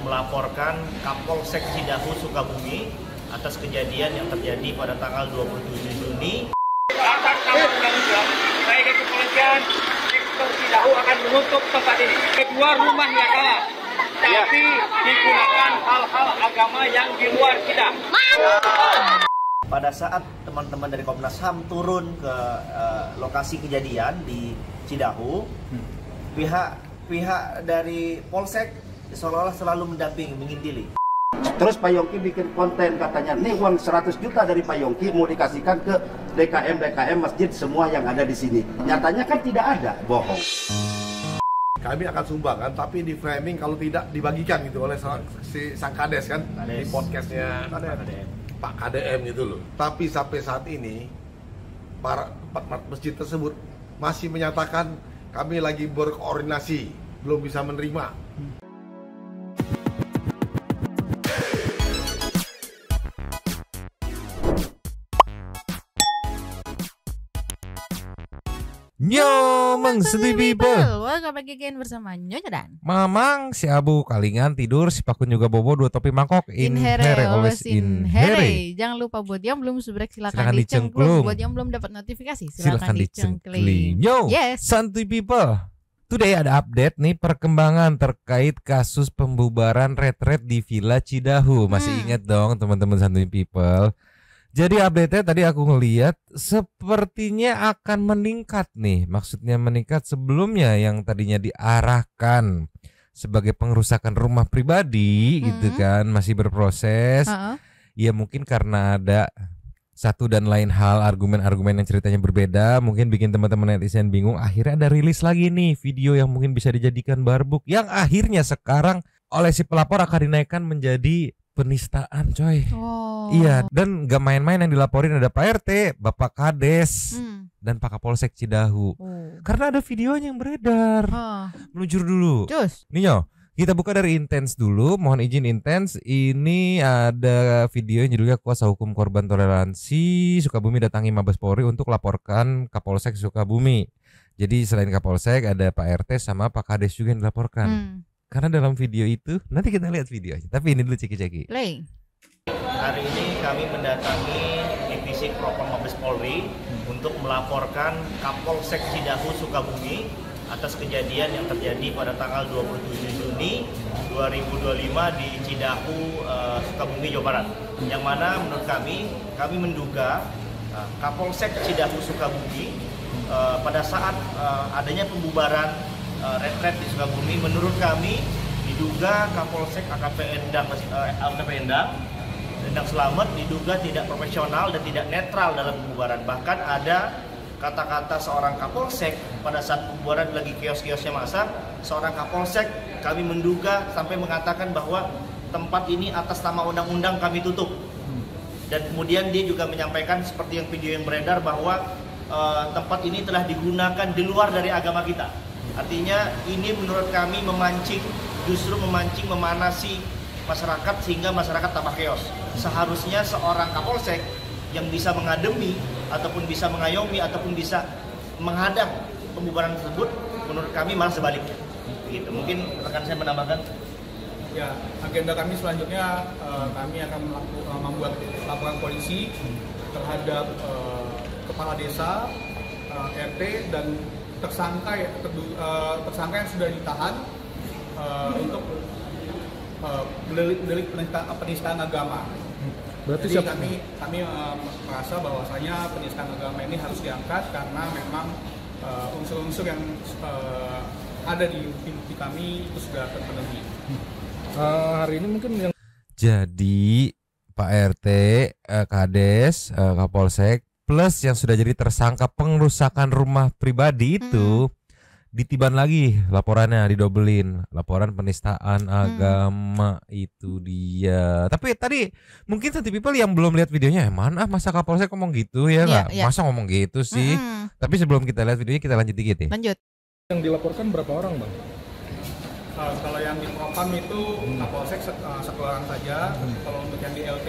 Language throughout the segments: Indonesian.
melaporkan Kapolsek Cidahu Sukabumi atas kejadian yang terjadi pada tanggal 27 Juni. Atas nama undang-undang, baik dari kepolisian, sektor Cidahu akan menutup tempat ini. Kedua rumah yang kalah, tapi digunakan hal-hal agama yang di luar kita. Pada saat teman-teman dari Komnas HAM turun ke lokasi kejadian di Cidahu, pihak dari Polsek seolah-olah selalu mendampingi, mengintili. Terus Pak Yongki bikin konten katanya, nih uang 100 juta dari Pak Yongki mau dikasihkan ke DKM masjid semua yang ada di sini. Nyatanya kan tidak ada, bohong. Kami akan sumbangkan, tapi di framing kalau tidak dibagikan gitu oleh si Sang Kades kan, di podcastnya Pak KDM gitu loh. Tapi sampai saat ini para masjid tersebut masih menyatakan kami lagi berkoordinasi, belum bisa menerima. Yo, Mang Senti People. Welcome back again bersama Nyonya Dan Mamang, si Abu kalingan tidur, si Pakun juga bobo, dua topi mangkok. Inhere, always inhere. Jangan lupa buat yang belum subscribe silakan dicengklung. Buat yang belum dapat notifikasi silakan dicengkling. Yo, yes. Santuy People. Today ada update nih perkembangan terkait kasus pembubaran retret di Villa Cidahu. Masih ingat dong teman-teman Santuy People? Jadi update-nya tadi aku ngeliat sepertinya akan meningkat nih. Maksudnya meningkat sebelumnya yang tadinya diarahkan sebagai pengerusakan rumah pribadi gitu kan, masih berproses. Ya mungkin karena ada satu dan lain hal, argumen-argumen yang ceritanya berbeda, mungkin bikin teman-teman netizen bingung. Akhirnya ada rilis lagi nih video yang mungkin bisa dijadikan barbuk, yang akhirnya sekarang oleh si pelapor akan dinaikkan menjadi penistaan, coy. Iya, dan gak main-main yang dilaporin, ada Pak RT, Bapak Kades, dan Pak Kapolsek Cidahu. Karena ada videonya yang beredar. Meluncur dulu. Nih yo, kita buka dari Intens dulu. Mohon izin Intens, ini ada video yang judulnya Kuasa Hukum Korban Toleransi Sukabumi datangi Mabes Polri untuk laporkan Kapolsek Sukabumi. Jadi selain Kapolsek ada Pak RT sama Pak Kades juga yang dilaporkan. Karena dalam video itu, nanti kita lihat videonya. Tapi ini dulu ceki-ceki. Hari ini kami mendatangi Divisi Propam Mabes Polri untuk melaporkan Kapolsek Cidahu Sukabumi atas kejadian yang terjadi pada tanggal 27 Juni 2025 di Cidahu, Sukabumi, Jawa Barat. Yang mana menurut kami menduga Kapolsek Cidahu Sukabumi pada saat adanya pembubaran retret di Sukabumi, menurut kami diduga Kapolsek AKP Endang Slamet diduga tidak profesional dan tidak netral dalam pembubaran. Bahkan ada kata-kata seorang Kapolsek pada saat pembubaran lagi kios-kiosnya masa, seorang Kapolsek kami menduga sampai mengatakan bahwa tempat ini atas nama undang-undang kami tutup. Dan kemudian dia juga menyampaikan seperti yang video yang beredar bahwa tempat ini telah digunakan di luar dari agama kita. Artinya ini menurut kami justru memancing, memanasi masyarakat sehingga masyarakat tambah keos. Seharusnya seorang Kapolsek yang bisa mengademi ataupun bisa mengayomi ataupun bisa menghadang pembubaran tersebut, menurut kami malah sebaliknya. Gitu. Mungkin rekan saya menambahkan. Ya, agenda kami selanjutnya kami akan membuat laporan polisi terhadap kepala desa, RT dan tersangka yang sudah ditahan untuk delik penistaan agama. Berarti jadi kami merasa bahwasanya penistaan agama ini harus diangkat karena memang unsur-unsur yang ada di kami itu sudah terpenuhi. Hari ini mungkin yang jadi Pak RT, Kades, Kapolsek plus yang sudah jadi tersangka pengerusakan rumah pribadi itu ditiban lagi laporannya, didobelin laporan penistaan agama. Itu dia. Tapi tadi mungkin Santuy People yang belum lihat videonya, mana masa Kapolsek ngomong gitu ya nggak? Masa ngomong gitu sih. Tapi sebelum kita lihat videonya kita lanjut dikit ya. Lanjut. Yang dilaporkan berapa orang, Bang? Kalau yang di Propam itu Kapolsek satu orang saja. Kalau untuk yang di LT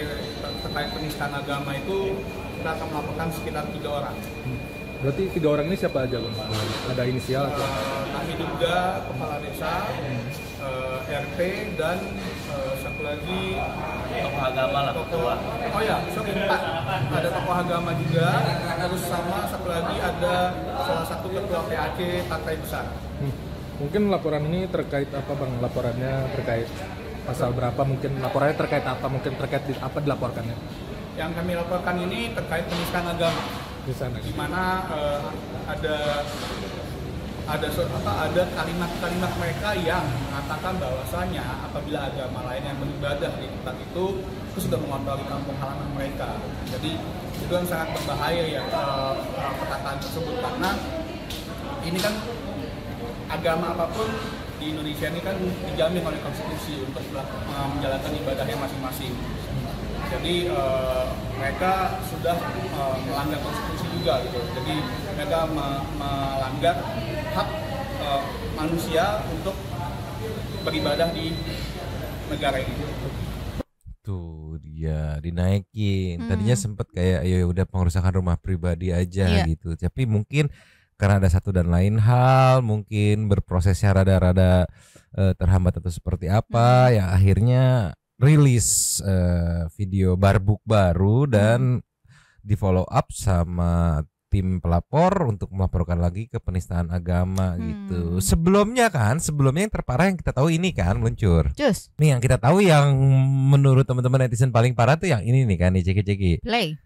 terkait penistaan agama itu kita akan melaporkan sekitar 3 orang. Berarti 3 orang ini siapa aja, Bang? Ada inisial? Kami juga kepala desa, RT dan satu lagi Tokoh agama lah, ketua. Oh ya, sorry, 4. Ada tokoh agama juga, terus sama satu lagi ada salah satu ketua PAC partai besar. Mungkin laporan ini terkait apa Bang? Laporannya terkait pasal berapa? Mungkin laporannya terkait apa? Mungkin terkait apa dilaporkannya? Yang kami laporkan ini terkait penistaan agama. Di sana. Di mana ada kalimat-kalimat mereka yang mengatakan bahwasanya apabila agama lain yang beribadah di tempat itu sudah mengotori kampung halaman mereka. Jadi itu yang sangat berbahaya ya perkataan tersebut, karena ini kan agama apapun di Indonesia ini kan dijamin oleh konstitusi untuk menjalankan ibadahnya masing-masing. Jadi mereka sudah melanggar konstitusi juga gitu. Jadi mereka melanggar hak manusia untuk beribadah di negara ini. Tuh dia dinaikin. Tadinya sempat kayak ya udah pengerusakan rumah pribadi aja gitu. Tapi mungkin karena ada satu dan lain hal, mungkin berprosesnya rada-rada terhambat atau seperti apa, ya akhirnya rilis video barbuk baru dan di follow up sama tim pelapor untuk melaporkan lagi ke penistaan agama gitu. Sebelumnya yang terparah yang kita tahu ini kan meluncur. Cus. Nih yang kita tahu yang menurut teman-teman netizen paling parah tuh yang ini nih kan, nih ceki-ceki. Play.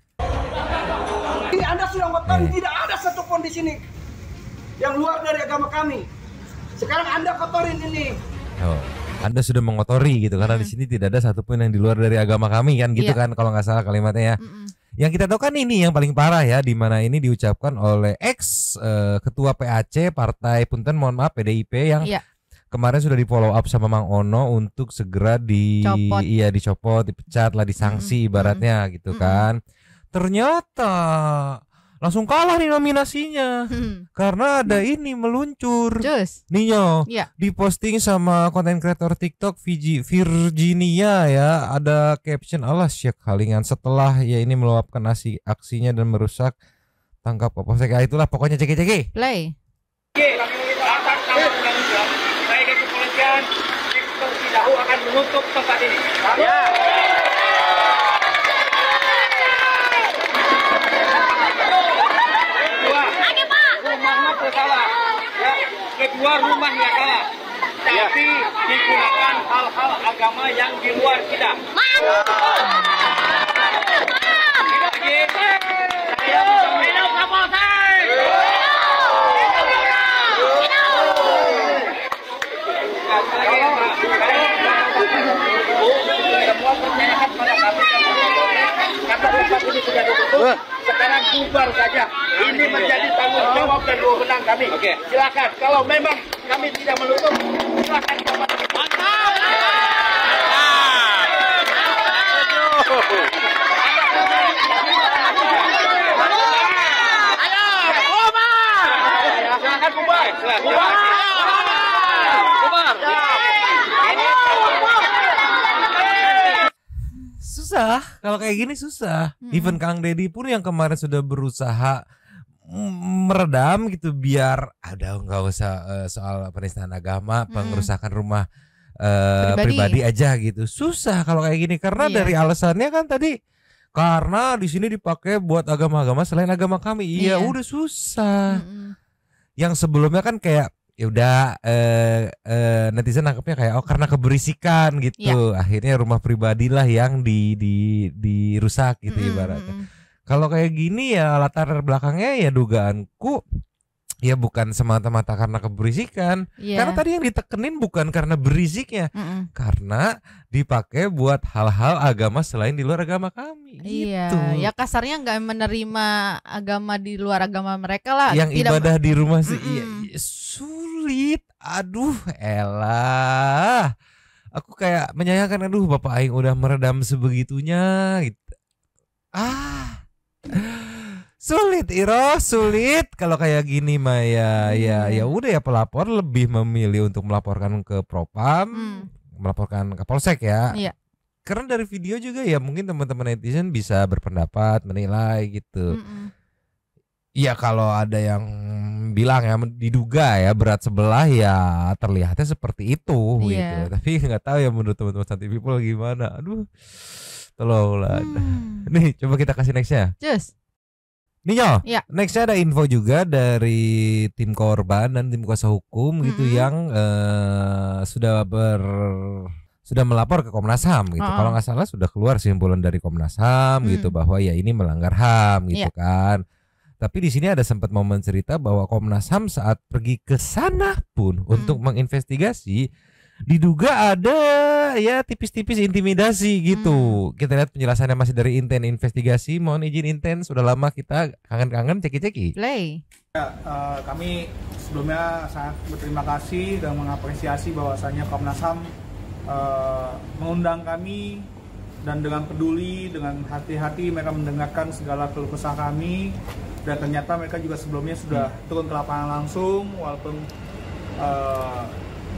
Ini Anda sudah ngotori, tidak ada satupun di sini yang luar dari agama kami. Sekarang Anda kotorin ini. Oh, Anda sudah mengotori gitu karena di sini tidak ada satupun yang di luar dari agama kami kan gitu kan kalau nggak salah kalimatnya ya. Yang kita tahu kan ini yang paling parah ya, di mana ini diucapkan oleh ex ketua PAC Partai Punten, mohon maaf PDIP yang kemarin sudah di follow up sama Mang Ono untuk segera dicopot, dipecat lah, disanksi ibaratnya gitu kan. Ternyata langsung kalah nih nominasinya karena ada ini meluncur Ninyo diposting sama konten kreator TikTok Virginia ya, ada caption Allah syak halingan setelah ya ini meluapkan aksinya dan merusak tangkap Kapolsek. Itulah pokoknya ceki play. Atas nama undang-undang saya dari kepolisian sektor Cidahu akan menutup tempat ini. Rumahnya bersalah, ya. Kedua rumahnya salah, tapi digunakan hal-hal agama yang di luar kita. Semua percayakan pada kami karena tempat ini sudah ditutup. Sekarang bubar saja. Ini menjadi tanggung jawab dan wewenang kami. Silakan. Kalau memang kami tidak menutup, silakan kembali. Silakan bubar. Susah, kalau kayak gini susah. Even Kang Deddy pun yang kemarin sudah berusaha meredam gitu biar ada nggak usah soal penistaan agama, pengerusakan rumah pribadi aja gitu. Susah kalau kayak gini karena dari alasannya kan tadi karena di sini dipakai buat agama-agama selain agama kami. Iya, udah susah. Yang sebelumnya kan kayak ya udah netizen nangkepnya kayak karena keberisikan gitu. Akhirnya rumah pribadi lah yang dirusak gitu ibaratnya. Kalau kayak gini ya latar belakangnya ya dugaanku ya bukan semata-mata karena keberisikan. Karena tadi yang ditekenin bukan karena berisiknya, karena dipakai buat hal-hal agama selain di luar agama kami. Gitu. Ya kasarnya nggak menerima agama di luar agama mereka lah. Yang ibadah di rumah sih sulit. Aduh, elah. Aku kayak menyayangkan, aduh Bapak Aing udah meredam sebegitunya gitu. Sulit kalau kayak gini mah ya udah ya pelapor lebih memilih untuk melaporkan ke Propam, melaporkan ke Polsek ya. Karena dari video juga ya mungkin teman-teman netizen bisa berpendapat, menilai gitu. Ya kalau ada yang bilang ya, diduga ya berat sebelah ya terlihatnya seperti itu gitu. Tapi nggak tahu ya menurut teman-teman Santuy People gimana. Aduh, tolonglah. Nih coba kita kasih nextnya. Cus. Ninyo, nextnya ada info juga dari tim korban dan tim kuasa hukum gitu yang sudah melapor ke Komnas HAM gitu. Kalau nggak salah sudah keluar kesimpulan dari Komnas HAM gitu bahwa ya ini melanggar HAM gitu kan. Tapi di sini ada sempat momen cerita bahwa Komnas HAM saat pergi ke sana pun untuk menginvestigasi diduga ada ya tipis-tipis intimidasi gitu. Kita lihat penjelasannya masih dari Inten Investigasi. Mohon izin Inten, sudah lama kita kangen-kangen ceki-ceki. Play. Ya, kami sebelumnya sangat berterima kasih dan mengapresiasi bahwasanya Komnas HAM mengundang kami dan dengan peduli, dengan hati-hati mereka mendengarkan segala keluh kesah kami, dan ternyata mereka juga sebelumnya sudah turun ke lapangan langsung, walaupun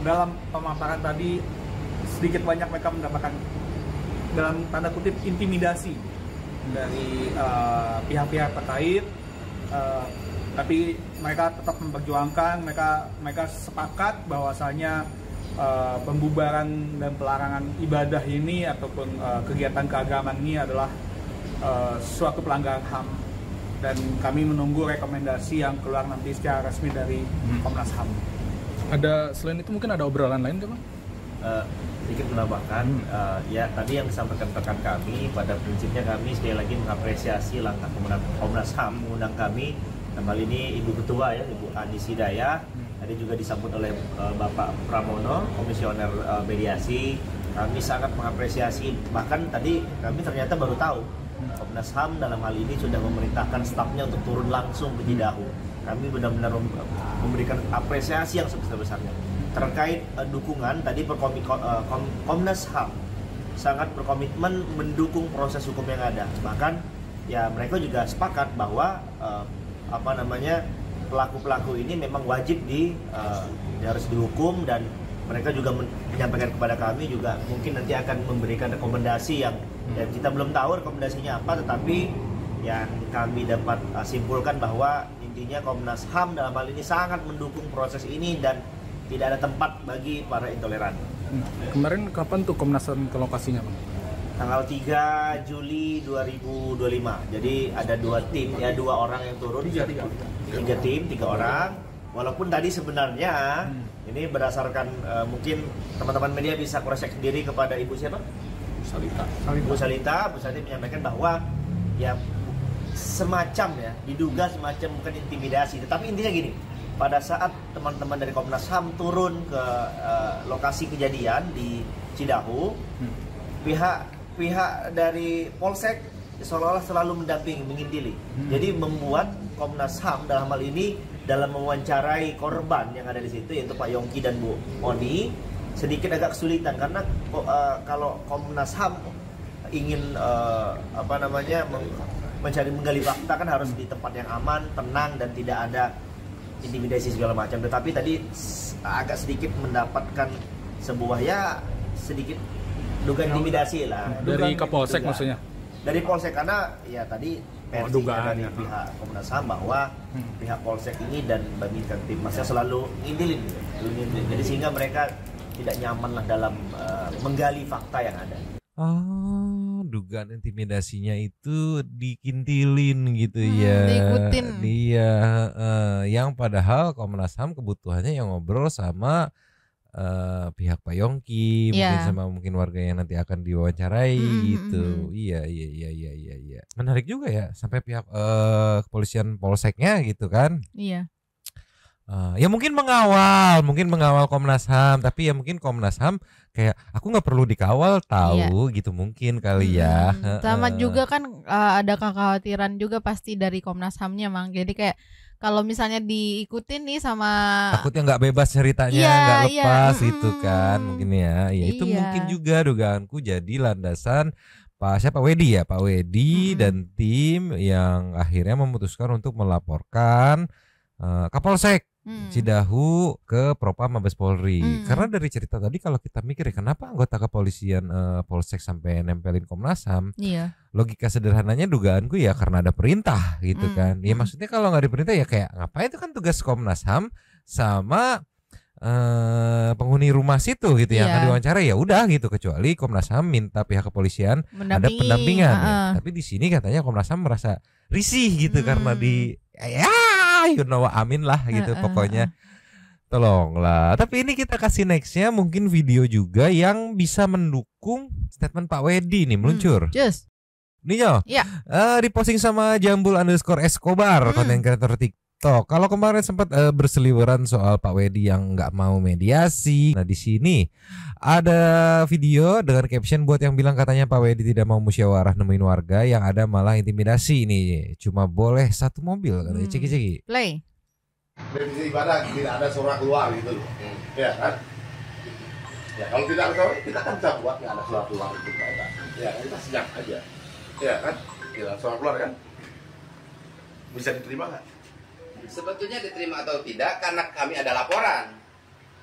dalam pemaparan tadi sedikit banyak mereka mendapatkan dalam tanda kutip intimidasi dari pihak-pihak terkait, tapi mereka tetap memperjuangkan, mereka sepakat bahwasanya pembubaran dan pelarangan ibadah ini ataupun kegiatan keagamaan ini adalah suatu pelanggaran HAM, dan kami menunggu rekomendasi yang keluar nanti secara resmi dari Komnas HAM. Ada selain itu mungkin ada obrolan lain Bang? Sedikit menambahkan, ya tadi yang disampaikan rekan kami, pada prinsipnya kami sekali lagi mengapresiasi langkah Komnas HAM mengundang kami, dan kali ini Ibu Ketua ya, Ibu Anis Hidayah, tadi juga disambut oleh Bapak Pramono, Komisioner Mediasi. Kami sangat mengapresiasi, bahkan tadi kami ternyata baru tahu Komnas HAM dalam hal ini sudah memerintahkan stafnya untuk turun langsung ke Cidahu. Kami benar-benar memberikan apresiasi yang sebesar-besarnya terkait dukungan. Tadi Komnas HAM sangat berkomitmen mendukung proses hukum yang ada. Bahkan ya mereka juga sepakat bahwa pelaku-pelaku ini memang wajib harus dihukum, dan mereka juga menyampaikan kepada kami juga mungkin nanti akan memberikan rekomendasi yang kita belum tahu rekomendasinya apa, tetapi yang kami dapat simpulkan bahwa intinya Komnas HAM dalam hal ini sangat mendukung proses ini dan tidak ada tempat bagi para intoleran. Kemarin kapan tuh Komnas HAM ke lokasinya Bang? Tanggal 3 Juli 2025. Jadi ada 2 tim ya, 2 orang yang turun. 3 tim, 3 orang. Walaupun tadi sebenarnya ini berdasarkan mungkin teman-teman media bisa cross check sendiri kepada Ibu siapa? Bu Salita menyampaikan bahwa ya semacam ya diduga semacam bukan intimidasi, tetapi intinya gini, pada saat teman-teman dari Komnas HAM turun ke lokasi kejadian di Cidahu, pihak dari Polsek seolah-olah selalu mendampingi, mengintili. Jadi membuat Komnas HAM dalam hal ini dalam mewawancarai korban yang ada di situ, yaitu Pak Yongki dan Bu Oni, sedikit agak kesulitan karena kalau Komnas HAM ingin menggali fakta kan harus di tempat yang aman, tenang, dan tidak ada intimidasi segala macam. Tetapi tadi agak sedikit mendapatkan sebuah ya sedikit dugaan intimidasi lah. Dari Kapolsek maksudnya? Dari Polsek, karena ya tadi versinya dari pihak Komnas HAM bahwa pihak Polsek ini dan Babinkan Tipmasnya selalu ngintilin. Jadi sehingga mereka tidak nyaman lah dalam menggali fakta yang ada. Dugaan intimidasinya itu dikintilin gitu ya. Diikutin. Iya, yang padahal Komnas HAM kebutuhannya yang ngobrol sama pihak Pak Yongki, mungkin warga yang nanti akan diwawancarai gitu. Iya. Menarik juga ya sampai pihak kepolisian Polseknya gitu kan. Iya. Ya mungkin mengawal Komnas HAM, tapi ya mungkin Komnas HAM kayak aku nggak perlu dikawal tahu gitu mungkin kali ya. Sama juga kan ada kekhawatiran juga pasti dari Komnas HAM-nya Mang. Jadi kayak kalau misalnya diikutin nih sama takutnya nggak bebas ceritanya, nggak lepas gitu kan mungkin ya. Ya itu mungkin juga dugaanku jadi landasan Pak Wedi dan tim yang akhirnya memutuskan untuk melaporkan Kapolsek Cidahu ke Propam Mabes Polri. Karena dari cerita tadi kalau kita mikir ya kenapa anggota kepolisian Polsek sampai nempelin Komnas HAM? Iya. Logika sederhananya dugaanku ya karena ada perintah gitu kan. Ya maksudnya kalau nggak diperintah ya kayak ngapain, itu kan tugas Komnas HAM sama penghuni rumah situ gitu yang akan diwawancara, ya udah gitu, kecuali Komnas HAM minta pihak kepolisian ada pendampingan ya. Tapi di sini katanya Komnas HAM merasa risih gitu karena you know amin lah gitu pokoknya. Tolonglah. Tapi ini kita kasih nextnya mungkin video juga yang bisa mendukung statement Pak Wedi nih meluncur. Nih diposting sama Jambul_Escobar konten kreator TikTok. Kalau kemarin sempat berseliweran soal Pak Wedi yang nggak mau mediasi. Nah di sini ada video dengan caption buat yang bilang katanya Pak Wedi tidak mau musyawarah nemuin warga, yang ada malah intimidasi. Ini cuma boleh satu mobil katanya. Ceki. Play. Revisi ibadah tidak ada suara keluar gitu loh. Ya kan? Ya kalau tidak ada suara, kita kan bisa buat nggak ada suara keluar itu kita. Ya kita siap aja. Ya kan? Tidak ada suara keluar kan? Bisa diterima nggak? Sebetulnya diterima atau tidak karena kami ada laporan,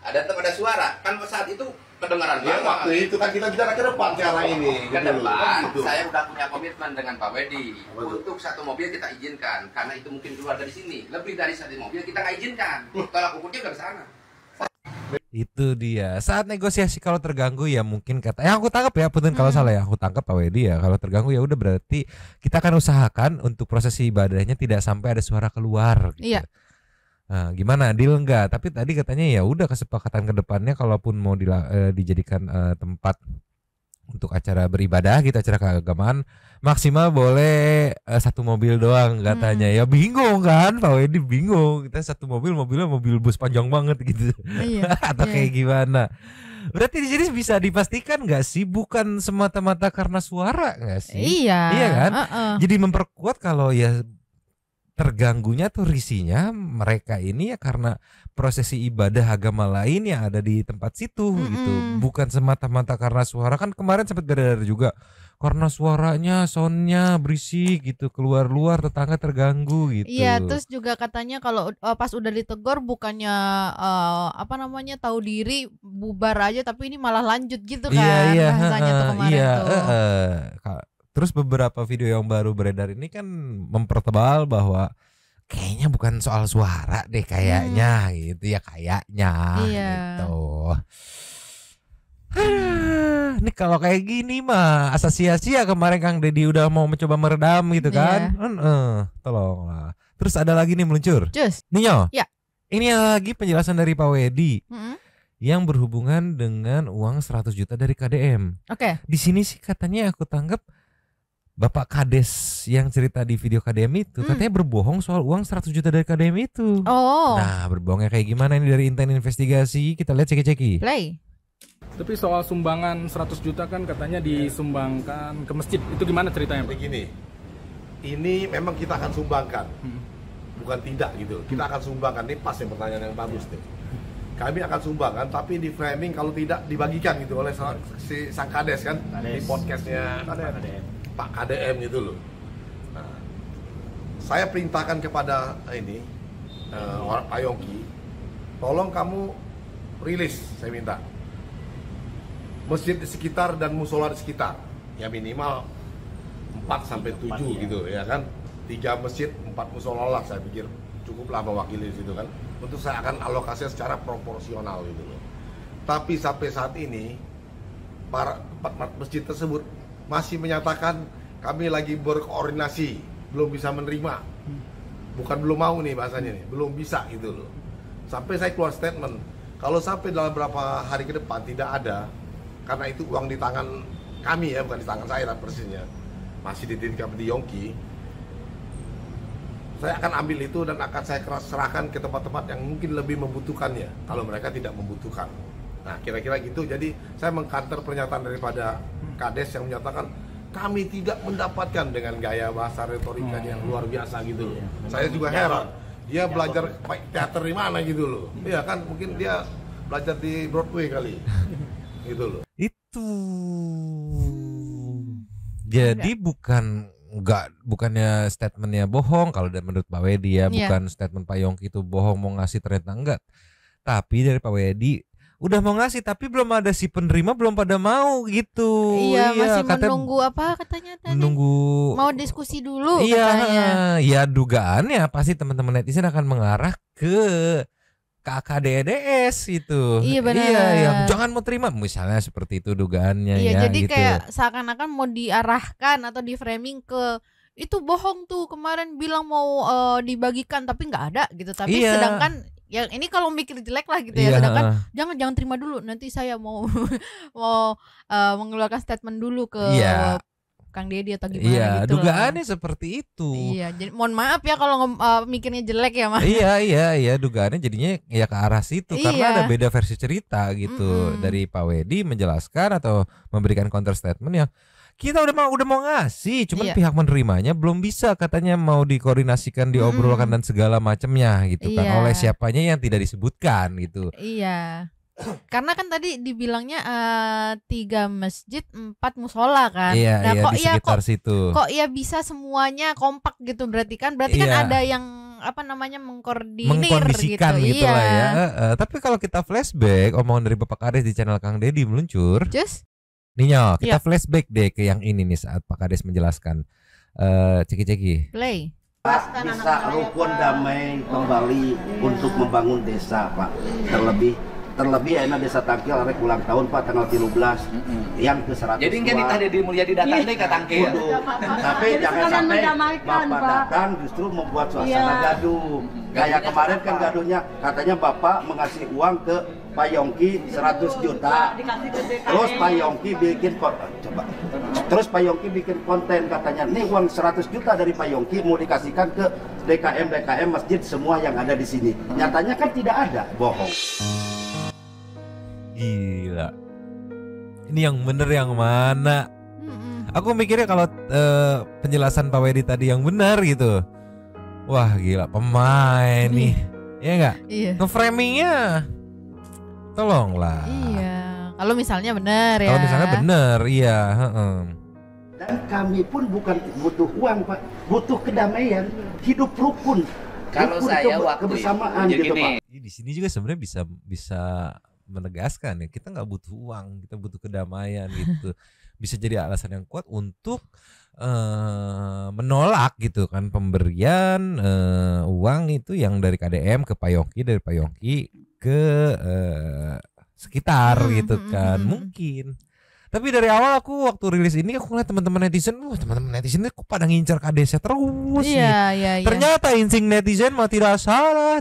tetap ada suara. Kan saat itu kedengaran ya, waktu itu kan kita bicara ke depan cara ini. Ke depan, saya udah punya komitmen dengan Pak Wedi untuk satu mobil kita izinkan, karena itu mungkin keluar dari sini. Lebih dari satu mobil kita nggak izinkan. Tolak ukurnya udah ke sana. Itu dia saat negosiasi. Kalau terganggu ya mungkin kata yang aku tangkap ya, punten kalau salah ya, aku tangkap Pak Wedi ya, kalau terganggu ya udah berarti kita akan usahakan untuk prosesi ibadahnya tidak sampai ada suara keluar gitu. Iya. Nah, gimana deal enggak? Tapi tadi katanya ya udah kesepakatan ke depannya kalaupun mau dijadikan tempat untuk acara beribadah gitu, acara keagamaan, maksimal boleh satu mobil doang katanya. Ya bingung kan Pak Wedi, bingung. Kita satu mobilnya mobil bus panjang banget gitu. Atau kayak gimana? Berarti di sini bisa dipastikan nggak sih bukan semata-mata karena suara nggak sih? Iya kan? Jadi memperkuat kalau ya terganggunya tuh risinya mereka ini ya karena prosesi ibadah agama lain yang ada di tempat situ gitu, bukan semata-mata karena suara. Kan kemarin sempat beredar juga karena suaranya, soundnya berisik gitu, keluar-luar tetangga terganggu gitu. Iya, terus juga katanya kalau pas udah ditegur bukannya tahu diri bubar aja, tapi ini malah lanjut gitu kan bahasanya tuh kemarin tuh. Terus beberapa video yang baru beredar ini kan mempertebal bahwa kayaknya bukan soal suara deh kayaknya gitu ya, kayaknya gitu. Ini kalau kayak gini mah asosiasi ya kemarin Kang Deddy udah mau mencoba meredam gitu kan. Tolonglah. Terus ada lagi nih meluncur. Ninyo. Ya. Ini lagi penjelasan dari Pak Wedi. Yang berhubungan dengan uang 100 juta dari KDM. Oke. Di sini sih katanya aku tanggap Bapak Kades yang cerita di video KDM itu katanya berbohong soal uang 100 juta dari KDM itu. Nah, berbohongnya kayak gimana ini dari Inten Investigasi? Kita lihat ceki-ceki. Play. Tapi soal sumbangan 100 juta kan katanya disumbangkan ke masjid. Itu gimana ceritanya, Pak? Begini. Ini memang kita akan sumbangkan. Bukan tidak gitu. Kita akan sumbangkan. Ini pas yang pertanyaan yang bagus nih. Kami akan sumbangkan tapi di framing kalau tidak dibagikan gitu oleh si sang Kades kan di podcastnya Pak KDM gitu loh. Nah, saya perintahkan kepada Pak Yongki, tolong kamu rilis, saya minta masjid di sekitar dan musola di sekitar, ya minimal 4 sampai 7 gitu ya kan, 3 masjid 4 musola lah, saya pikir cukuplah mewakili di situ kan. Untuk saya akan alokasinya secara proporsional gitu loh. Tapi sampai saat ini para 4 masjid tersebut masih menyatakan kami lagi berkoordinasi, belum bisa menerima. Bukan belum mau nih bahasanya nih, belum bisa gitu loh. Sampai saya keluar statement, kalau sampai dalam beberapa hari ke depan tidak ada, karena itu uang di tangan kami ya, bukan di tangan saya lah persisnya, masih dititipkan di Yongki, saya akan ambil itu dan akan saya serahkan ke tempat-tempat yang mungkin lebih membutuhkannya kalau mereka tidak membutuhkan. Nah kira-kira gitu. Jadi saya mengcounter pernyataan daripada Kades yang menyatakan kami tidak mendapatkan, dengan gaya bahasa retorikanya yang luar biasa gitu loh. Saya juga heran, dia belajar teater di mana gitu loh. Iya kan, mungkin dia belajar di Broadway kali gitu loh. Itu jadi bukan bukannya statementnya bohong kalau menurut Pak Wedi ya, bukan statement Pak Yongki itu bohong mau ngasih ternyata enggak. Tapi dari Pak Wedi udah mau ngasih tapi belum ada si penerima, belum pada mau gitu. Iya, masih menunggu apa katanya tadi? Menunggu mau diskusi dulu katanya. Iya, dugaannya pasti teman-teman netizen akan mengarah ke KKDDS itu. Iya benar. Iya, yang jangan mau terima misalnya seperti itu dugaannya. Iya, ya jadi gitu. kayak seakan-akan mau diarahkan atau di framing ke itu bohong tuh kemarin bilang mau dibagikan tapi nggak ada gitu. Tapi sedangkan ya ini kalau mikir jelek lah gitu ya, sedangkan jangan terima dulu, nanti saya mau mengeluarkan statement dulu ke Kang Deddy atau gimana gitu. Iya, dugaannya seperti itu. Iya, jadi mohon maaf ya kalau mikirnya jelek ya Mas. Iya, dugaannya jadinya ya ke arah situ karena ada beda versi cerita gitu dari Pak Wedi menjelaskan atau memberikan counter statement yang kita udah mau ngasih, cuman pihak menerimanya belum bisa katanya mau dikoordinasikan, diobrolkan dan segala macamnya gitu kan oleh siapanya yang tidak disebutkan gitu. Iya. Karena kan tadi dibilangnya 3 masjid 4 musola kan. Nah, kok di sekitar situ. Kok bisa semuanya kompak gitu berarti kan ada yang mengkondisikan gitu lah ya. Tapi kalau kita flashback omongan dari Bapak Kades di channel Kang Deddy meluncur. Ninyo, kita flashback deh ke yang ini nih saat Pak Kades menjelaskan. Ceki-ceki. Play. Bisa rukun damai kembali untuk membangun desa, Pak. Terlebih enak desa Tangkil arek ulang tahun Pak tanggal 13 yang ke-100. Jadi nggak ditanya di mulia didatang deh ke Tangkil. Tapi jangan sampai Bapak datang justru membuat suasana gaduh. Kayak kemarin kan gaduhnya katanya Bapak mengasih uang ke Pak Yongki 100 juta. Terus Pak Yongki bikin konten katanya, nih uang 100 juta dari Pak Yongki mau dikasihkan ke DKM masjid semua yang ada di sini. Nyatanya kan tidak ada, bohong. Gila. Ini yang bener yang mana? Aku mikirnya kalau penjelasan Pak Wedi tadi yang benar gitu. Wah gila pemain nih. Iya enggak? Iya. Nge-framingnya tolonglah. Iya. Kalau misalnya benar ya. Kalau misalnya benar, iya. Dan kami pun bukan butuh uang Pak, butuh kedamaian, hidup rukun. Kalau saya waktu kebersamaan gitu Pak. Di sini juga sebenarnya bisa menegaskan ya, kita nggak butuh uang, kita butuh kedamaian gitu. Bisa jadi alasan yang kuat untuk menolak gitu kan pemberian uang itu yang dari KDM ke Pak Yongki, dari Pak Yongki ke sekitar gitu kan. Mungkin. Tapi dari awal aku waktu rilis ini aku ngeliat teman-teman netizen ini kok pada ngincar KDS terus nih. Ternyata insting netizen mah tidak salah.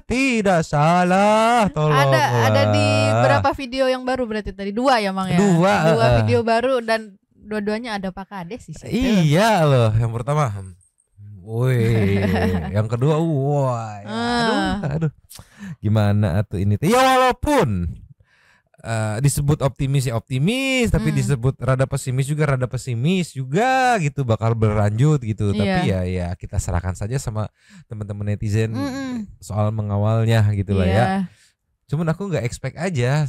Tolong. Ada di berapa video yang baru berarti tadi 2 ya Mang ya? 2 video baru dan dua-duanya ada Pak Kades sih. Iya loh, yang pertama woi, yang kedua woi. Aduh. Gimana tuh ini? Ya walaupun disebut optimis tapi disebut rada pesimis juga gitu bakal berlanjut gitu. Tapi ya kita serahkan saja sama teman-teman netizen soal mengawalnya gitu lah ya. Cuman aku nggak expect aja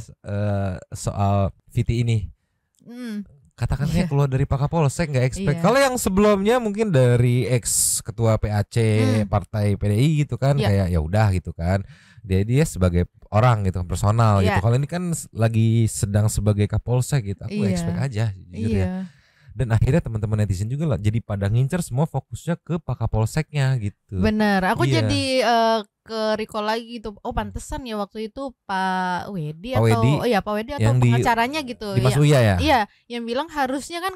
soal VT ini. Katakannya keluar dari Pak Kapolsek nggak expect. Kalau yang sebelumnya mungkin dari ex ketua PAC partai PDI gitu kan kayak ya udah gitu kan. Dia sebagai orang gitu personal gitu. Kalau ini kan lagi sedang sebagai Kapolsek gitu. Aku expect aja jujur ya. Dan akhirnya teman-teman netizen juga lah jadi pada ngincer semua fokusnya ke Pak Kapolseknya gitu. Bener, aku jadi ke recall lagi gitu. Oh pantesan ya waktu itu Pak Wedi Pak Wedi atau pengacaranya gitu. Di Mas Uya ya? Iya, yang bilang harusnya kan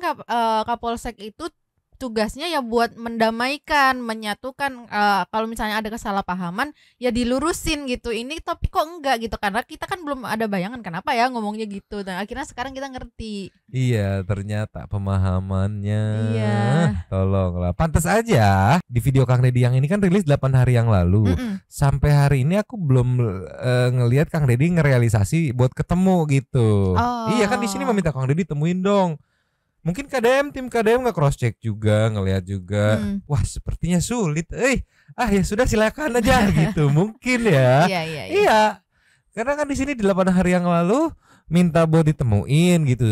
Kapolsek itu tugasnya ya buat mendamaikan, menyatukan, kalau misalnya ada kesalahpahaman ya dilurusin gitu. Ini tapi kok enggak gitu, karena kita kan belum ada bayangan kenapa ya ngomongnya gitu. Dan akhirnya sekarang kita ngerti. Iya, ternyata pemahamannya. Tolonglah. Pantas aja di video Kang Deddy yang ini kan rilis 8 hari yang lalu. Sampai hari ini aku belum ngelihat Kang Deddy ngerealisasi buat ketemu gitu. Iya kan di sini meminta Kang Deddy temuin dong. Mungkin tim KDM nggak cross check juga, ngelihat juga, wah sepertinya sulit, ya sudah silakan aja gitu, mungkin ya. Iya. Karena kan di sini di 8 hari yang lalu minta buat ditemuin gitu.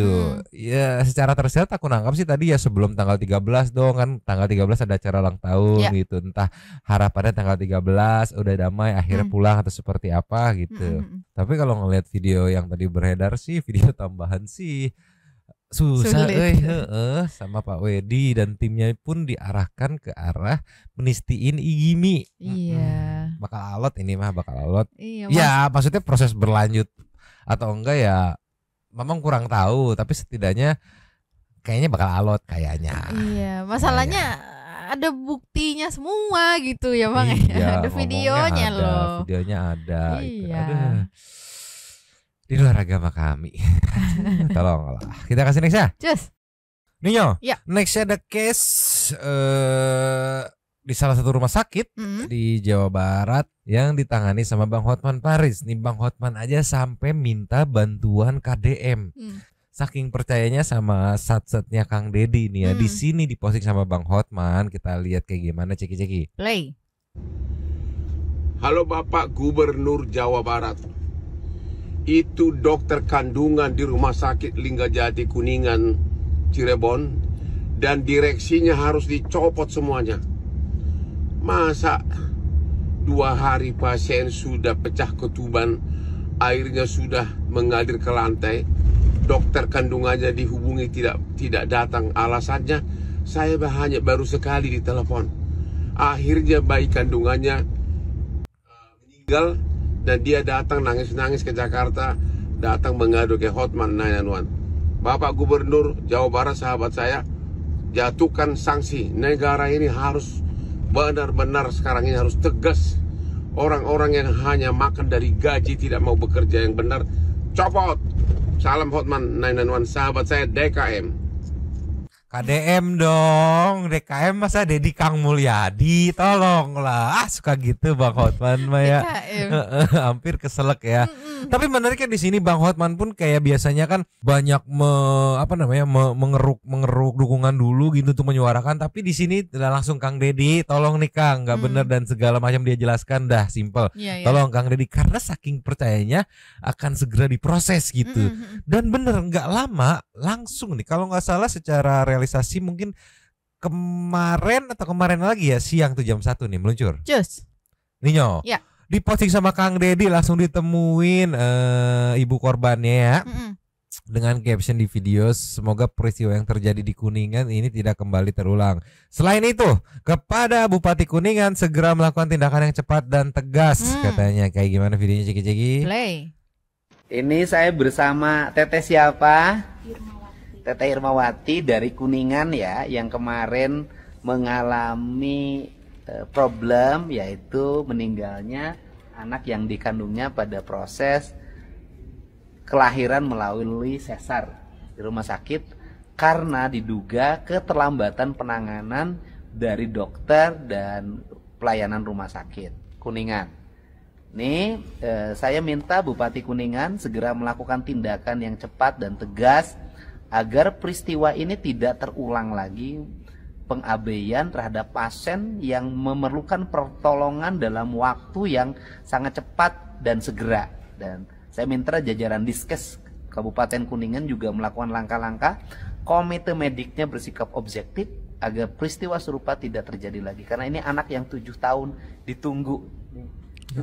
Ya secara tersirat aku nangkap sih tadi ya sebelum tanggal 13 dong, kan tanggal 13 ada acara ulang tahun gitu. Entah harapannya tanggal 13 udah damai akhirnya pulang atau seperti apa gitu. Tapi kalau ngelihat video yang tadi beredar sih, video tambahan sih susah sama Pak Wedi dan timnya pun diarahkan ke arah menistiin Igimi. Iya. Bakal alot ini mah, bakal alot. Iya, ya maksudnya proses berlanjut atau enggak ya memang kurang tahu, tapi setidaknya kayaknya bakal alot kayaknya. Iya, masalahnya ada buktinya semua gitu ya Bang. Iya, ada videonya loh. Videonya ada. Iya. Aduh. Di luar agama kami. Tolonglah. Kita kasih next ya. Cus. Ninyo. Ya. Next ada case di salah satu rumah sakit di Jawa Barat yang ditangani sama Bang Hotman Paris. Nih Bang Hotman aja sampai minta bantuan KDM. Saking percayanya sama sat-satnya Kang Dedi nih ya. Di sini diposting sama Bang Hotman. Kita lihat kayak gimana, ceki-ceki. Play. Halo Bapak Gubernur Jawa Barat. Itu dokter kandungan di Rumah Sakit Linggajati Kuningan Cirebon dan direksinya harus dicopot semuanya. Masa 2 hari pasien sudah pecah ketuban, airnya sudah mengalir ke lantai, dokter kandungannya dihubungi tidak datang. Alasannya saya hanya baru sekali ditelepon. Akhirnya bayi kandungannya meninggal dan dia datang nangis-nangis ke Jakarta, datang mengadu ke Hotman 911. Bapak Gubernur Jawa Barat, sahabat saya, jatuhkan sanksi. Negara ini harus benar-benar sekarang ini harus tegas. Orang-orang yang hanya makan dari gaji tidak mau bekerja yang benar, copot. Salam Hotman 911, sahabat saya DKM. KDM dong, DKM masa Dedi Kang Mulyadi, tolonglah. Suka gitu Bang Hotman mah ya. Hampir keselak ya. Tapi menariknya di sini Bang Hotman pun kayak biasanya kan banyak mengeruk dukungan dulu gitu untuk menyuarakan, tapi di sini langsung Kang Dedi, tolong nih Kang, nggak bener dan segala macam dia jelaskan dah simple. Tolong Kang Dedi, karena saking percayanya akan segera diproses gitu. Dan bener nggak lama langsung nih, kalau nggak salah secara realisasi mungkin kemarin lagi ya siang tuh jam 1 nih meluncur. Cus. Ninyo. Ya. Diposting sama Kang Dedi, langsung ditemuin ibu korbannya ya. Dengan caption di video, semoga peristiwa yang terjadi di Kuningan ini tidak kembali terulang. Selain itu, kepada Bupati Kuningan segera melakukan tindakan yang cepat dan tegas, katanya. Kayak gimana videonya, ceki-ceki? Play. Ini saya bersama Teteh siapa? Teteh Irmawati dari Kuningan ya, yang kemarin mengalami problem, yaitu meninggalnya anak yang dikandungnya pada proses kelahiran melalui sesar di rumah sakit karena diduga keterlambatan penanganan dari dokter dan pelayanan rumah sakit Kuningan. Nih saya minta Bupati Kuningan segera melakukan tindakan yang cepat dan tegas agar peristiwa ini tidak terulang lagi, pengabaian terhadap pasien yang memerlukan pertolongan dalam waktu yang sangat cepat dan segera. Dan saya minta jajaran Diskes Kabupaten Kuningan juga melakukan langkah-langkah, komite mediknya bersikap objektif agar peristiwa serupa tidak terjadi lagi. Karena ini anak yang 7 tahun ditunggu.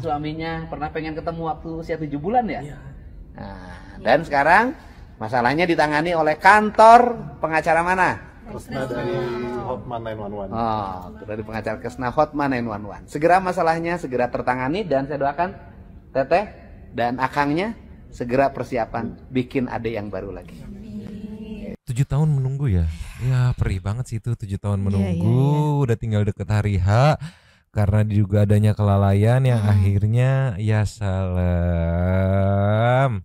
Suaminya pernah pengen ketemu waktu usia 7 bulan ya? Nah, dan sekarang masalahnya ditangani oleh kantor pengacara mana? Kesna dari Hotman 911. Oh, dari pengacara Kesna Hotman 911. Segera masalahnya segera tertangani dan saya doakan Teteh dan akangnya segera persiapan bikin adik yang baru lagi. 7 tahun menunggu ya. Ya perih banget sih itu 7 tahun menunggu. Udah tinggal deket hari H. Karena juga adanya kelalaian yang akhirnya ya salam.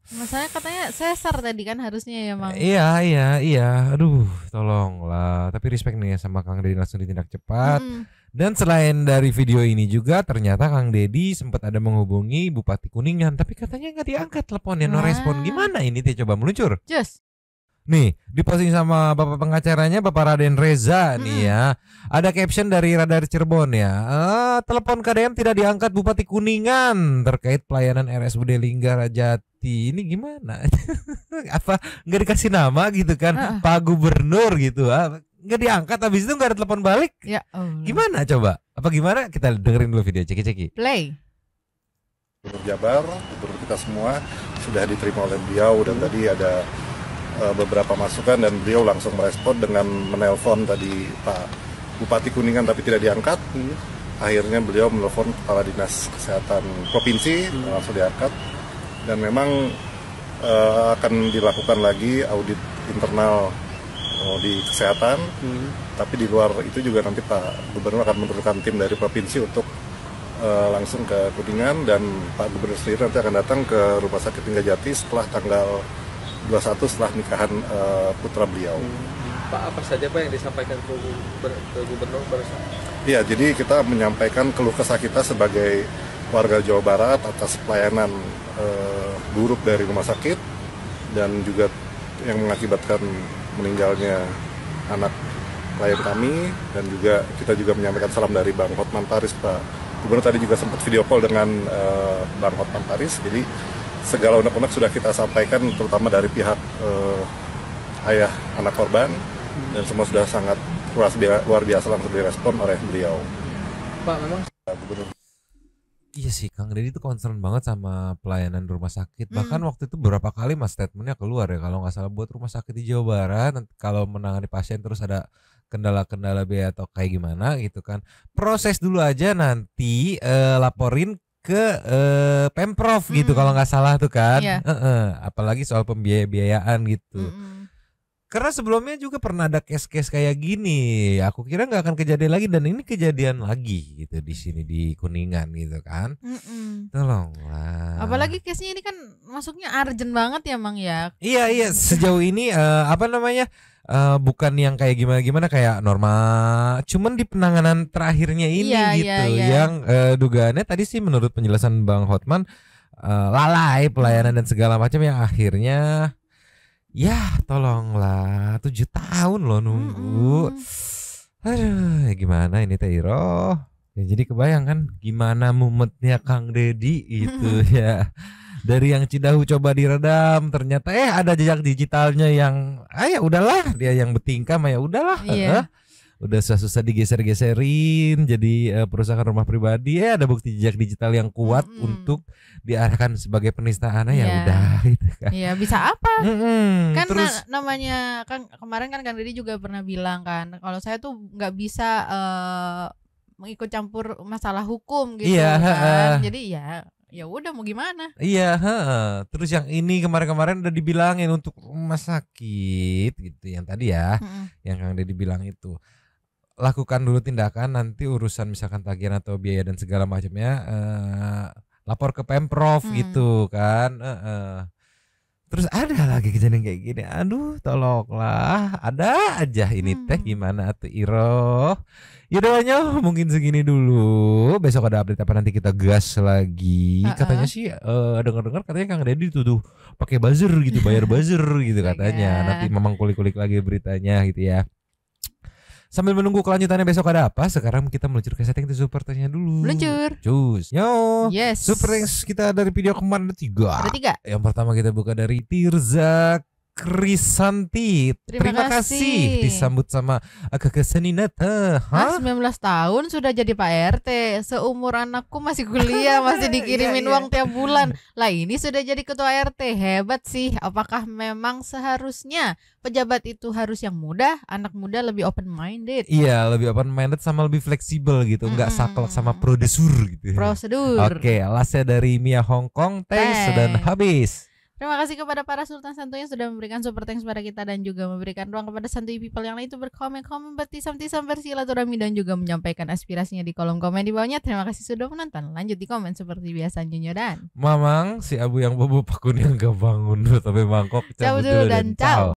Masalahnya katanya sesar tadi kan harusnya ya Mang. Iya. Aduh tolonglah. Tapi respect nih sama Kang Dedi, langsung ditindak cepat. Dan selain dari video ini juga ternyata Kang Dedi sempat ada menghubungi Bupati Kuningan, tapi katanya nggak diangkat teleponnya, no respon. Gimana ini? Coba meluncur. Just. Nih, diposting sama Bapak pengacaranya, Bapak Raden Reza nih ya. Ada caption dari Radar Cirebon ya. Telepon KDM tidak diangkat Bupati Kuningan terkait pelayanan RSUD Linggarajati. Ini gimana? Apa nggak dikasih nama gitu kan? Pak Gubernur gitu. Nggak diangkat, habis itu nggak ada telepon balik. Ya Allah. Gimana coba? Apa gimana? Kita dengerin dulu video ceki-ceki. Play. Gubernur Jabar, gubernur kita semua sudah diterima oleh beliau dan tadi ada beberapa masukan dan beliau langsung merespon dengan menelpon tadi Pak Bupati Kuningan tapi tidak diangkat. Akhirnya beliau menelpon Kepala Dinas Kesehatan Provinsi, langsung diangkat. Dan memang akan dilakukan lagi audit internal di kesehatan. Tapi di luar itu juga nanti Pak Gubernur akan menurunkan tim dari provinsi untuk langsung ke Kuningan, dan Pak Gubernur sendiri nanti akan datang ke Rumah Sakit Linggajati setelah tanggal 21 setelah nikahan putra beliau. Pak, apa saja Pak yang disampaikan ke Gubernur barusan? Iya, jadi kita menyampaikan keluh kesah kita sebagai warga Jawa Barat atas pelayanan buruk dari rumah sakit dan juga yang mengakibatkan meninggalnya anak klien kami, dan juga kita juga menyampaikan salam dari Bang Hotman Paris. Pak Gubernur tadi juga sempat video call dengan Bang Hotman Paris, jadi segala unek-unek sudah kita sampaikan, terutama dari pihak ayah anak korban, dan semua sudah sangat luar biasa langsung direspon oleh beliau. Pak, memang Gubernur. Iya sih, Kang Deddy itu concern banget sama pelayanan rumah sakit. Bahkan waktu itu beberapa kali mas statementnya keluar ya, kalau nggak salah buat rumah sakit di Jawa Barat, kalau menangani pasien terus ada kendala-kendala biaya atau kayak gimana gitu kan, proses dulu aja, nanti laporin ke Pemprov gitu kalau nggak salah tuh kan. Apalagi soal pembiayaan gitu. Karena sebelumnya juga pernah ada case-case kayak gini. Aku kira nggak akan kejadian lagi, dan ini kejadian lagi gitu di sini di Kuningan gitu kan. Tolonglah. Apalagi case-nya ini kan masuknya urgent banget ya, Mang ya. Iya, sejauh ini apa namanya? Bukan yang kayak gimana-gimana kayak normal, cuman di penanganan terakhirnya ini yang dugaannya tadi sih menurut penjelasan Bang Hotman lalai pelayanan dan segala macam, yang akhirnya ya tolonglah 7 tahun loh nunggu. Aduh, gimana ini Teh Iro? Ya, jadi kebayang kan gimana mumetnya Kang Deddy gitu ya. Dari yang Cidahu coba diredam, ternyata ada jejak digitalnya yang ya udahlah, dia yang betingkam ya udahlah. Udah susah digeser-geserin jadi perusahaan rumah pribadi, ada bukti jejak digital yang kuat untuk diarahkan sebagai penistaan, ya udah gitu kan. Iya, bisa apa? Kan Terus, namanya kan kemarin kan Kang Deddy juga pernah bilang kan, kalau saya tuh nggak bisa mengikut campur masalah hukum gitu kan. Jadi ya udah mau gimana. Iya, terus yang ini kemarin-kemarin udah dibilangin untuk rumah sakit gitu, yang tadi ya, yang Kang Deddy bilang itu. Lakukan dulu tindakan, nanti urusan misalkan tagihan atau biaya dan segala macamnya lapor ke Pemprov gitu kan. Terus ada lagi kejadian kayak gini. Aduh, tolonglah. Ada aja ini teh gimana tuh Iro. Yaudah, mungkin segini dulu. Besok ada update apa nanti kita gas lagi. Katanya sih dengar-dengar katanya Kang Deddy tuh pakai buzzer gitu, bayar buzzer gitu katanya. Nanti memang kulik-kulik lagi beritanya gitu ya. Sambil menunggu kelanjutannya besok ada apa, sekarang kita meluncur ke setting itu super tanya dulu. Meluncur. Cus. Yo. Yes. Super thanks kita dari video kemarin ada 3. Ada 3. Yang pertama kita buka dari Tirza Krisanti. Terima kasih disambut sama Kakak Seninata. 19 tahun sudah jadi Pak RT. Seumur anakku masih kuliah, masih dikirimin uang tiap bulan. Lah ini sudah jadi ketua RT. Hebat sih. Apakah memang seharusnya pejabat itu harus yang muda, anak muda lebih open minded? Iya, lebih open minded sama lebih fleksibel gitu, nggak saklek sama prosedur gitu. Oke, lasnya dari Mia Hongkong, thanks dan habis. Terima kasih kepada para Sultan Santuy yang sudah memberikan super thanks kepada kita dan juga memberikan ruang kepada Santuy People yang lain itu berkomen-komen, bertisam-tisam, bersilaturahmi dan juga menyampaikan aspirasinya di kolom komen di bawahnya. Terima kasih sudah menonton. Lanjut di komen seperti biasa Nyonya dan Mamang, si Abu yang bobo pakun yang gak bangun tapi mangkok. Cabut dulu dan ciao.